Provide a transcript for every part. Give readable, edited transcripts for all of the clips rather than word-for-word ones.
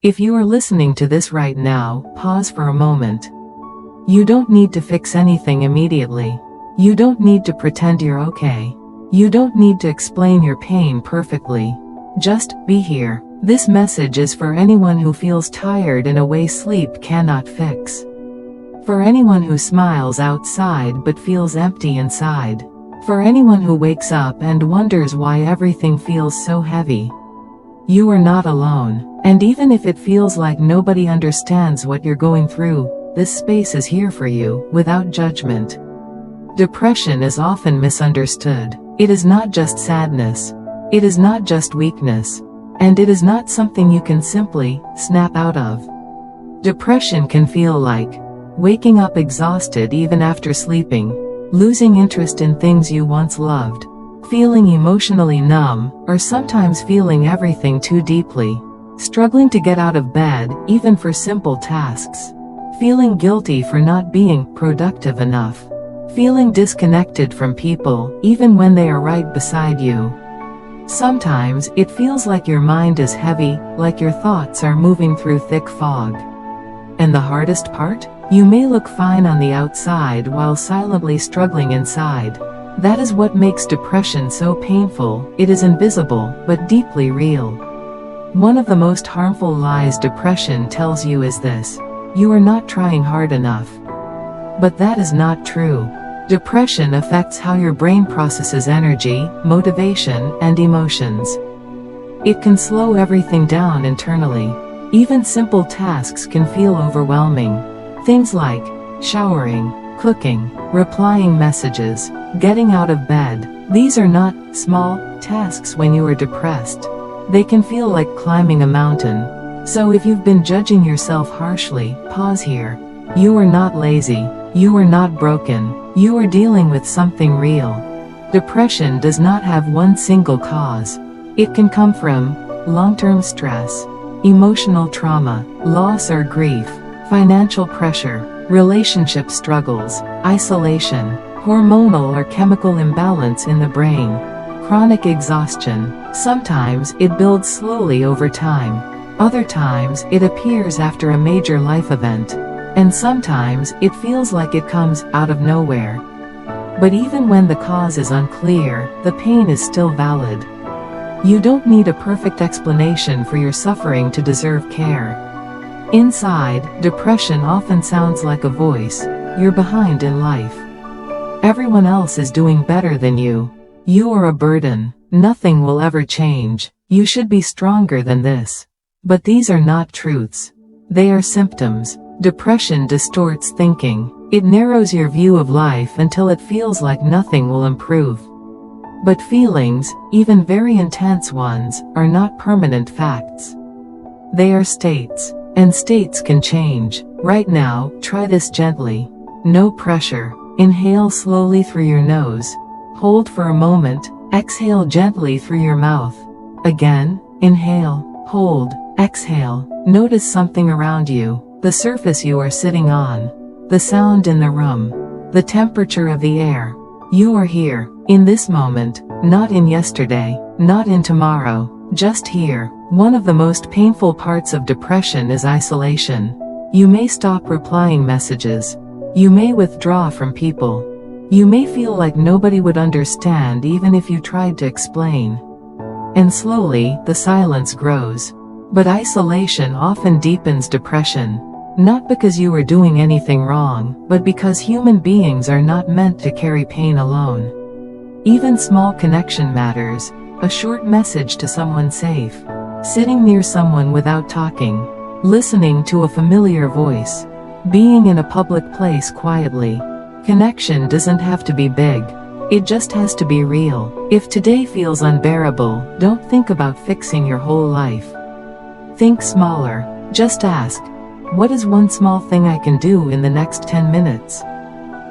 If you are listening to this right now, pause for a moment. You don't need to fix anything immediately. You don't need to pretend you're okay. You don't need to explain your pain perfectly. Just be here. This message is for anyone who feels tired in a way sleep cannot fix. For anyone who smiles outside but feels empty inside. For anyone who wakes up and wonders why everything feels so heavy. You are not alone, and even if it feels like nobody understands what you're going through, this space is here for you, without judgment. Depression is often misunderstood. It is not just sadness. It is not just weakness. And it is not something you can simply snap out of. Depression can feel like waking up exhausted even after sleeping, losing interest in things you once loved, feeling emotionally numb, or sometimes feeling everything too deeply, struggling to get out of bed, even for simple tasks, feeling guilty for not being productive enough, feeling disconnected from people, even when they are right beside you. Sometimes, it feels like your mind is heavy, like your thoughts are moving through thick fog. And the hardest part? You may look fine on the outside while silently struggling inside. That is what makes depression so painful. It is invisible, but deeply real. One of the most harmful lies depression tells you is this: you are not trying hard enough. But that is not true. Depression affects how your brain processes energy, motivation, and emotions. It can slow everything down internally. Even simple tasks can feel overwhelming. Things like showering, cooking, replying messages, getting out of bed. These are not small tasks when you are depressed. They can feel like climbing a mountain. So if you've been judging yourself harshly, pause here. You are not lazy. You are not broken. You are dealing with something real. Depression does not have one single cause. It can come from long-term stress, emotional trauma, loss or grief, financial pressure, relationship struggles, isolation, hormonal or chemical imbalance in the brain, chronic exhaustion. Sometimes it builds slowly over time. Other times it appears after a major life event. And sometimes it feels like it comes out of nowhere. But even when the cause is unclear, the pain is still valid. You don't need a perfect explanation for your suffering to deserve care. Inside, depression often sounds like a voice: you're behind in life. Everyone else is doing better than you. You are a burden. Nothing will ever change. You should be stronger than this. But these are not truths. They are symptoms. Depression distorts thinking. It narrows your view of life until it feels like nothing will improve. But feelings, even very intense ones, are not permanent facts. They are states. And states can change. Right now, try this gently. No pressure. Inhale slowly through your nose. Hold for a moment. Exhale gently through your mouth. Again, inhale, hold, exhale. Notice something around you. The surface you are sitting on. The sound in the room. The temperature of the air. You are here, in this moment, not in yesterday, not in tomorrow, just here. One of the most painful parts of depression is isolation. You may stop replying messages. You may withdraw from people. You may feel like nobody would understand even if you tried to explain. And slowly, the silence grows. But isolation often deepens depression. Not because you are doing anything wrong, but because human beings are not meant to carry pain alone. Even small connection matters. A short message to someone safe. Sitting near someone without talking. Listening to a familiar voice. Being in a public place quietly. Connection doesn't have to be big. It just has to be real. If today feels unbearable, don't think about fixing your whole life. Think smaller. Just ask, what is one small thing I can do in the next 10 minutes?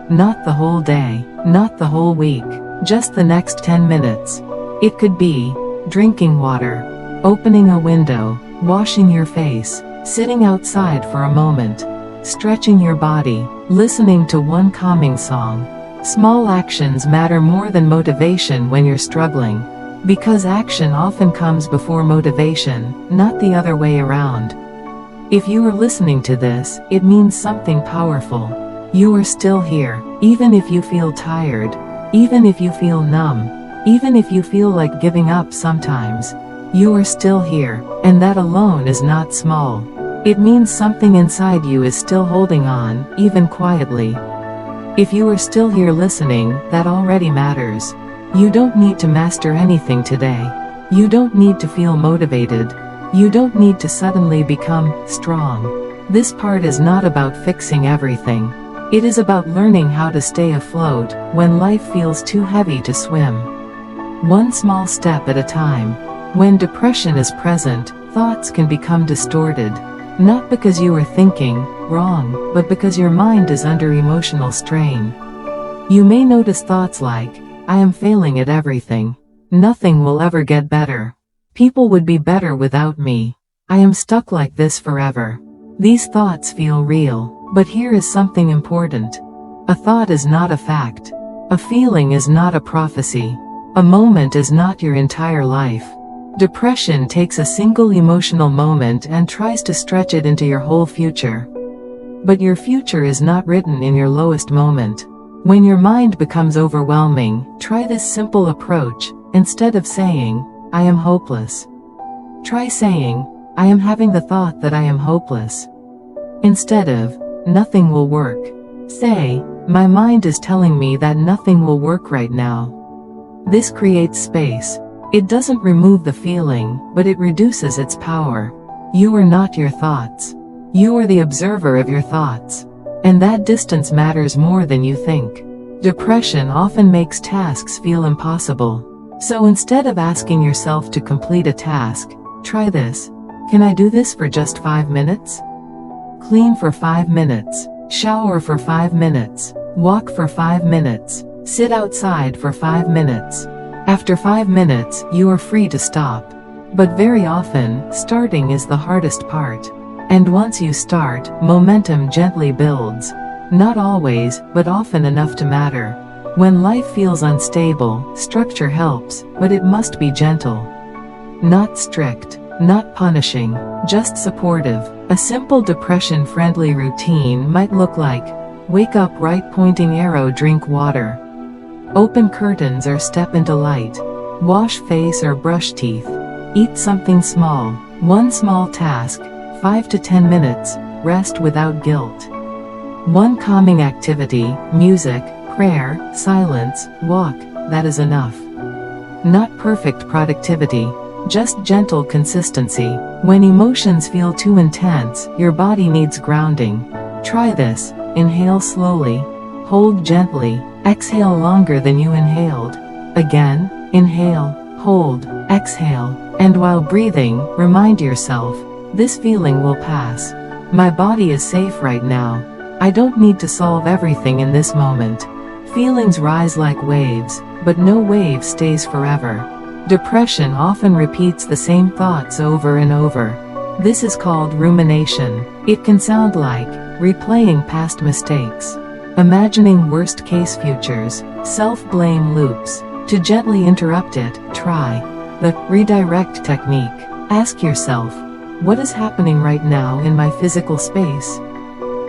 Not the whole day, not the whole week, just the next 10 minutes. It could be drinking water, opening a window, washing your face, sitting outside for a moment, stretching your body, listening to one calming song. Small actions matter more than motivation when you're struggling. Because action often comes before motivation, not the other way around. If you are listening to this, it means something powerful. You are still here, even if you feel tired, even if you feel numb, even if you feel like giving up sometimes. You are still here, and that alone is not small. It means something inside you is still holding on, even quietly. If you are still here listening, that already matters. You don't need to master anything today. You don't need to feel motivated. You don't need to suddenly become strong. This part is not about fixing everything. It is about learning how to stay afloat when life feels too heavy to swim. One small step at a time. When depression is present, thoughts can become distorted. Not because you are thinking wrong, but because your mind is under emotional strain. You may notice thoughts like, I am failing at everything. Nothing will ever get better. People would be better without me. I am stuck like this forever. These thoughts feel real. But here is something important. A thought is not a fact. A feeling is not a prophecy. A moment is not your entire life. Depression takes a single emotional moment and tries to stretch it into your whole future. But your future is not written in your lowest moment. When your mind becomes overwhelming, try this simple approach. Instead of saying, I am hopeless, try saying, I am having the thought that I am hopeless. Instead of, nothing will work, say, my mind is telling me that nothing will work right now. This creates space. It doesn't remove the feeling, but it reduces its power. You are not your thoughts. You are the observer of your thoughts. And that distance matters more than you think. Depression often makes tasks feel impossible. So instead of asking yourself to complete a task, try this. Can I do this for just 5 minutes? Clean for 5 minutes. Shower for 5 minutes. Walk for 5 minutes. Sit outside for 5 minutes. After 5 minutes, you are free to stop. But very often, starting is the hardest part. And once you start, momentum gently builds. Not always, but often enough to matter. When life feels unstable, structure helps, but it must be gentle. Not strict, not punishing, just supportive. A simple depression-friendly routine might look like, wake up right pointing arrow, drink water. Open curtains or step into light. Wash face or brush teeth. Eat something small. One small task, 5 to 10 minutes, rest without guilt. One calming activity, music, prayer, silence, walk, that is enough. Not perfect productivity, just gentle consistency. When emotions feel too intense, your body needs grounding. Try this. Inhale slowly. Hold gently. Exhale longer than you inhaled. Again, inhale, hold, exhale. And while breathing, remind yourself, this feeling will pass. My body is safe right now. I don't need to solve everything in this moment. Feelings rise like waves, but no wave stays forever. Depression often repeats the same thoughts over and over. This is called rumination. It can sound like replaying past mistakes, imagining worst-case futures, self-blame loops. To gently interrupt it, try the redirect technique. Ask yourself, what is happening right now in my physical space?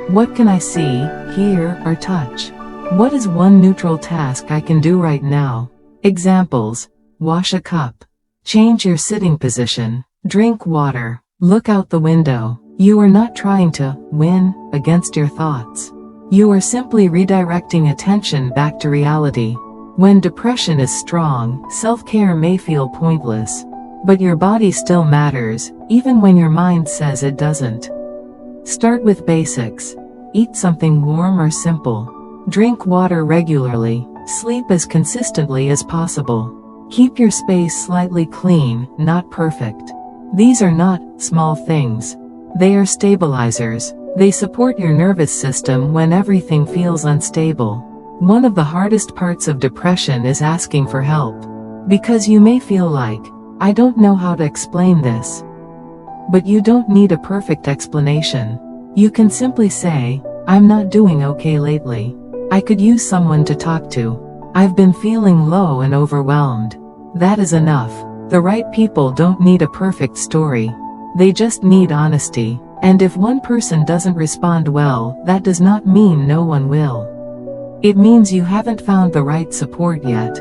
What can I see, hear, or touch? What is one neutral task I can do right now? Examples: wash a cup, change your sitting position, drink water, look out the window. You are not trying to win against your thoughts. You are simply redirecting attention back to reality. When depression is strong, self-care may feel pointless. But your body still matters, even when your mind says it doesn't. Start with basics. Eat something warm or simple. Drink water regularly. Sleep as consistently as possible. Keep your space slightly clean, not perfect. These are not small things. They are stabilizers. They support your nervous system when everything feels unstable. One of the hardest parts of depression is asking for help. Because you may feel like, I don't know how to explain this. But you don't need a perfect explanation. You can simply say, I'm not doing okay lately. I could use someone to talk to. I've been feeling low and overwhelmed. That is enough. The right people don't need a perfect story. They just need honesty. And if one person doesn't respond well, that does not mean no one will. It means you haven't found the right support yet.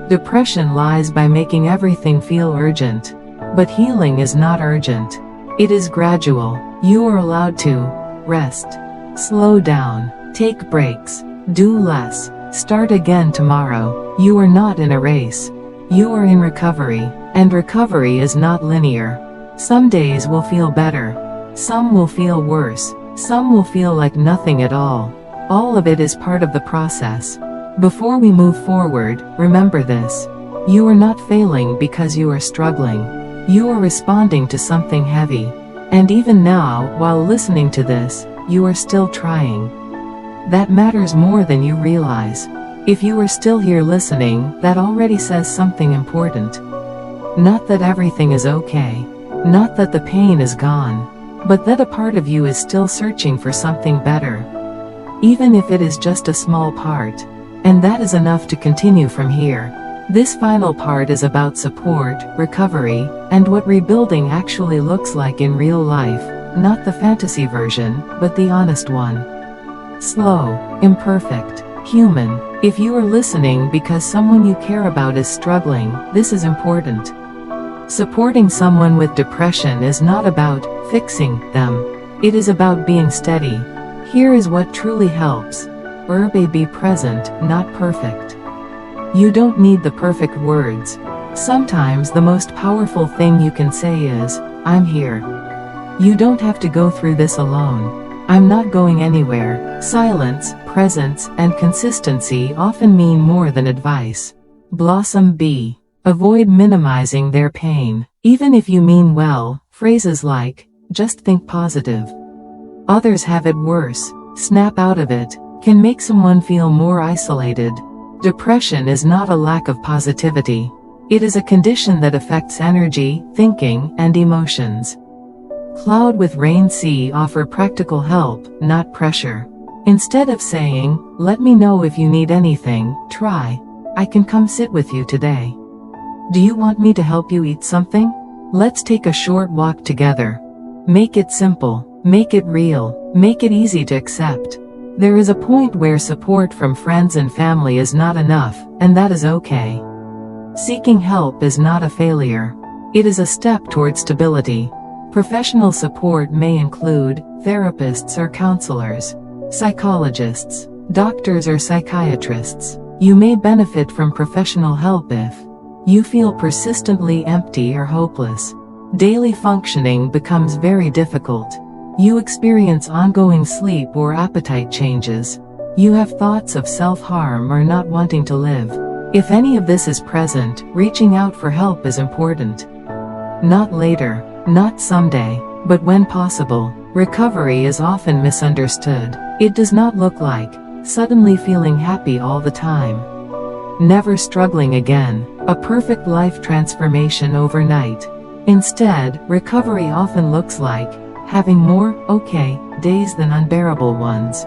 Depression lies by making everything feel urgent. But healing is not urgent. It is gradual. You are allowed to rest, slow down, take breaks, do less, start again tomorrow. You are not in a race. You are in recovery, and recovery is not linear. Some days will feel better. Some will feel worse. Some will feel like nothing at all. All of it is part of the process. Before we move forward, remember this. You are not failing because you are struggling. You are responding to something heavy. And even now, while listening to this, you are still trying. That matters more than you realize. If you are still here listening, that already says something important. Not that everything is okay. Not that the pain is gone. But that a part of you is still searching for something better. Even if it is just a small part. And that is enough to continue from here. This final part is about support, recovery, and what rebuilding actually looks like in real life, not the fantasy version, but the honest one. Slow, imperfect, human. If you are listening because someone you care about is struggling, this is important. Supporting someone with depression is not about fixing them. It is about being steady. Here is what truly helps. Be present, not perfect. You don't need the perfect words. Sometimes the most powerful thing you can say is, I'm here. You don't have to go through this alone. I'm not going anywhere. Silence, presence, and consistency often mean more than advice. Blossom B. Avoid minimizing their pain. Even if you mean well, phrases like, just think positive. Others have it worse. Snap out of it, can make someone feel more isolated. Depression is not a lack of positivity. It is a condition that affects energy, thinking, and emotions. Cloud with Rain C offer practical help, not pressure. Instead of saying, let me know if you need anything, try, I can come sit with you today. Do you want me to help you eat something? Let's take a short walk together. Make it simple, make it real, make it easy to accept. There is a point where support from friends and family is not enough, and that is okay. Seeking help is not a failure. It is a step toward stability. Professional support may include therapists or counselors, psychologists, doctors or psychiatrists. You may benefit from professional help if you feel persistently empty or hopeless. Daily functioning becomes very difficult. You experience ongoing sleep or appetite changes. You have thoughts of self-harm or not wanting to live. If any of this is present, reaching out for help is important. Not later, not someday, but when possible. Recovery is often misunderstood. It does not look like suddenly feeling happy all the time. Never struggling again, a perfect life transformation overnight. Instead, recovery often looks like having more okay days than unbearable ones.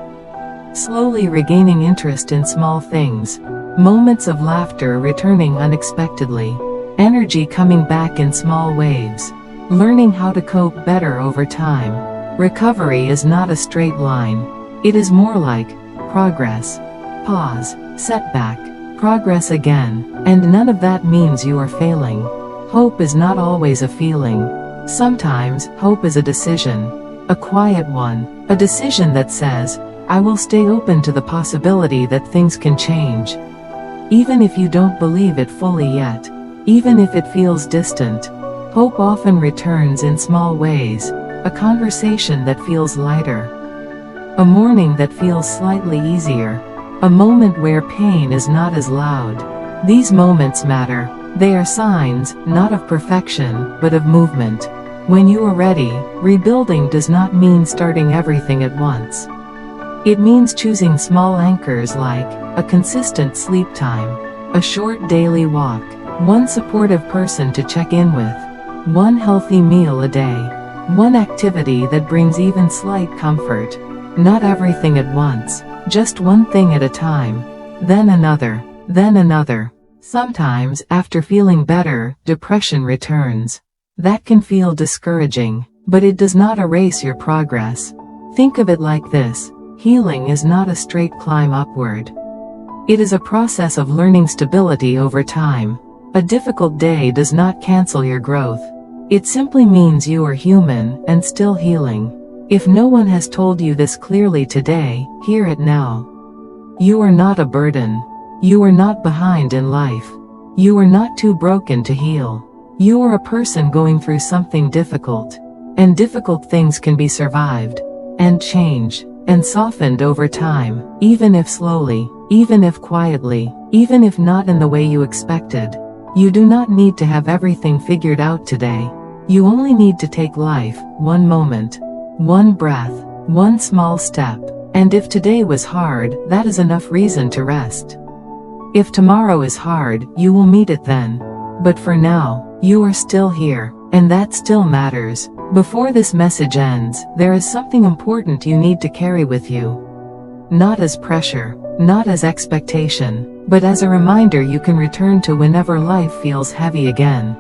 Slowly regaining interest in small things. Moments of laughter returning unexpectedly. Energy coming back in small waves. Learning how to cope better over time. Recovery is not a straight line. It is more like progress, pause, setback, progress again, and none of that means you are failing. Hope is not always a feeling. Sometimes, hope is a decision. A quiet one. A decision that says, I will stay open to the possibility that things can change. Even if you don't believe it fully yet. Even if it feels distant. Hope often returns in small ways. A conversation that feels lighter. A morning that feels slightly easier. A moment where pain is not as loud. These moments matter. They are signs, not of perfection, but of movement. When you are ready, rebuilding does not mean starting everything at once. It means choosing small anchors like a consistent sleep time, a short daily walk, one supportive person to check in with, one healthy meal a day, one activity that brings even slight comfort. Not everything at once, just one thing at a time, then another, then another. Sometimes, after feeling better, depression returns. That can feel discouraging. but it does not erase your progress. Think of it like this: healing is not a straight climb upward. It is a process of learning stability over time. A difficult day does not cancel your growth. It simply means you are human and still healing. If no one has told you this clearly today, hear it now. You are not a burden. You are not behind in life. You are not too broken to heal. You are a person going through something difficult. And difficult things can be survived, and changed, and softened over time, even if slowly, even if quietly, even if not in the way you expected. You do not need to have everything figured out today. You only need to take life, one moment, one breath, one small step. And if today was hard, that is enough reason to rest. If tomorrow is hard, you will meet it then. But for now, you are still here, and that still matters. Before this message ends, there is something important you need to carry with you. Not as pressure, not as expectation, but as a reminder you can return to whenever life feels heavy again.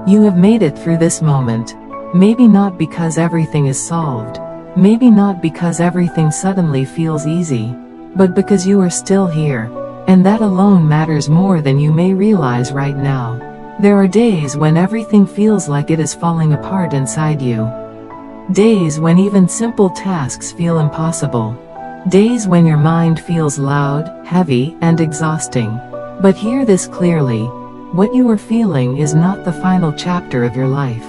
You have made it through this moment. Maybe not because everything is solved. Maybe not because everything suddenly feels easy. But because you are still here. And that alone matters more than you may realize right now. There are days when everything feels like it is falling apart inside you. Days when even simple tasks feel impossible. Days when your mind feels loud, heavy, and exhausting. But hear this clearly. What you are feeling is not the final chapter of your life.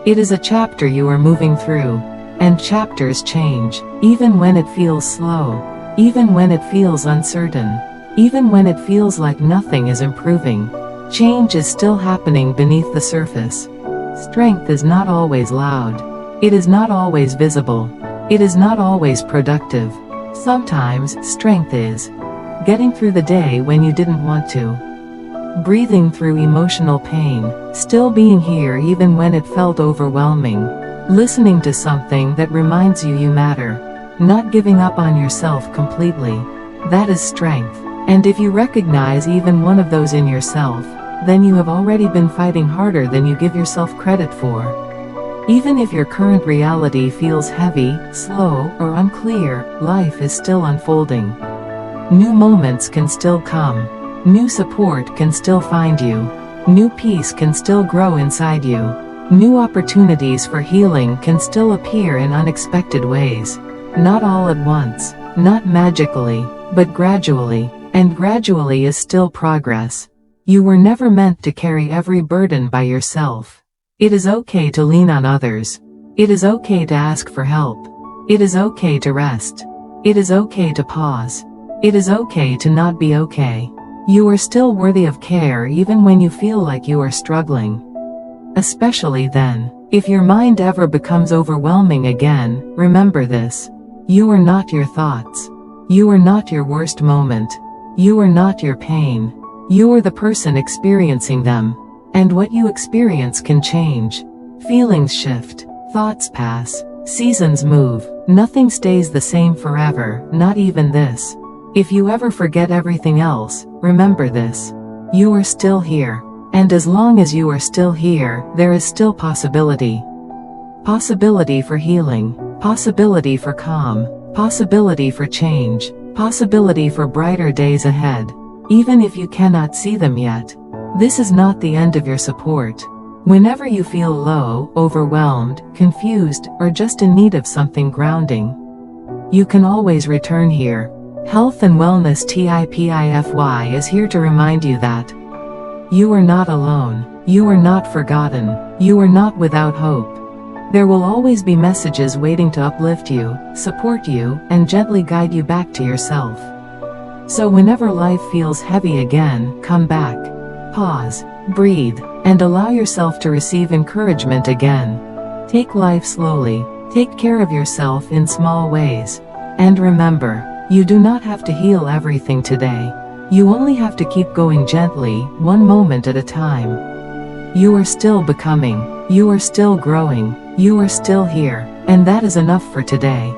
It is a chapter you are moving through. And chapters change, even when it feels slow. Even when it feels uncertain. Even when it feels like nothing is improving. Change is still happening beneath the surface. Strength is not always loud. It is not always visible. It is not always productive. Sometimes, strength is getting through the day when you didn't want to. Breathing through emotional pain. Still being here even when it felt overwhelming. Listening to something that reminds you you matter. Not giving up on yourself completely. That is strength. And if you recognize even one of those in yourself, then you have already been fighting harder than you give yourself credit for. Even if your current reality feels heavy, slow, or unclear, life is still unfolding. New moments can still come. New support can still find you. New peace can still grow inside you. New opportunities for healing can still appear in unexpected ways. Not all at once, not magically, but gradually. And gradually is still progress. You were never meant to carry every burden by yourself. It is okay to lean on others. It is okay to ask for help. It is okay to rest. It is okay to pause. It is okay to not be okay. You are still worthy of care even when you feel like you are struggling. Especially then, if your mind ever becomes overwhelming again, remember this. You are not your thoughts. You are not your worst moment. You are not your pain. You are the person experiencing them. And what you experience can change. Feelings shift. Thoughts pass. Seasons move. Nothing stays the same forever, not even this. If you ever forget everything else, remember this. You are still here. And as long as you are still here, there is still possibility. Possibility for healing. Possibility for calm. Possibility for change. Possibility for brighter days ahead. Even if you cannot see them yet. This is not the end of your support. Whenever you feel low, overwhelmed, confused, or just in need of something grounding, you can always return here. Health and Wellness TIPIFY is here to remind you that you are not alone. You are not forgotten. You are not without hope. There will always be messages waiting to uplift you, support you, and gently guide you back to yourself. So whenever life feels heavy again, come back. Pause, breathe, and allow yourself to receive encouragement again. Take life slowly. Take care of yourself in small ways. And remember, you do not have to heal everything today. You only have to keep going gently, one moment at a time. You are still becoming. You are still growing. You are still here, and that is enough for today.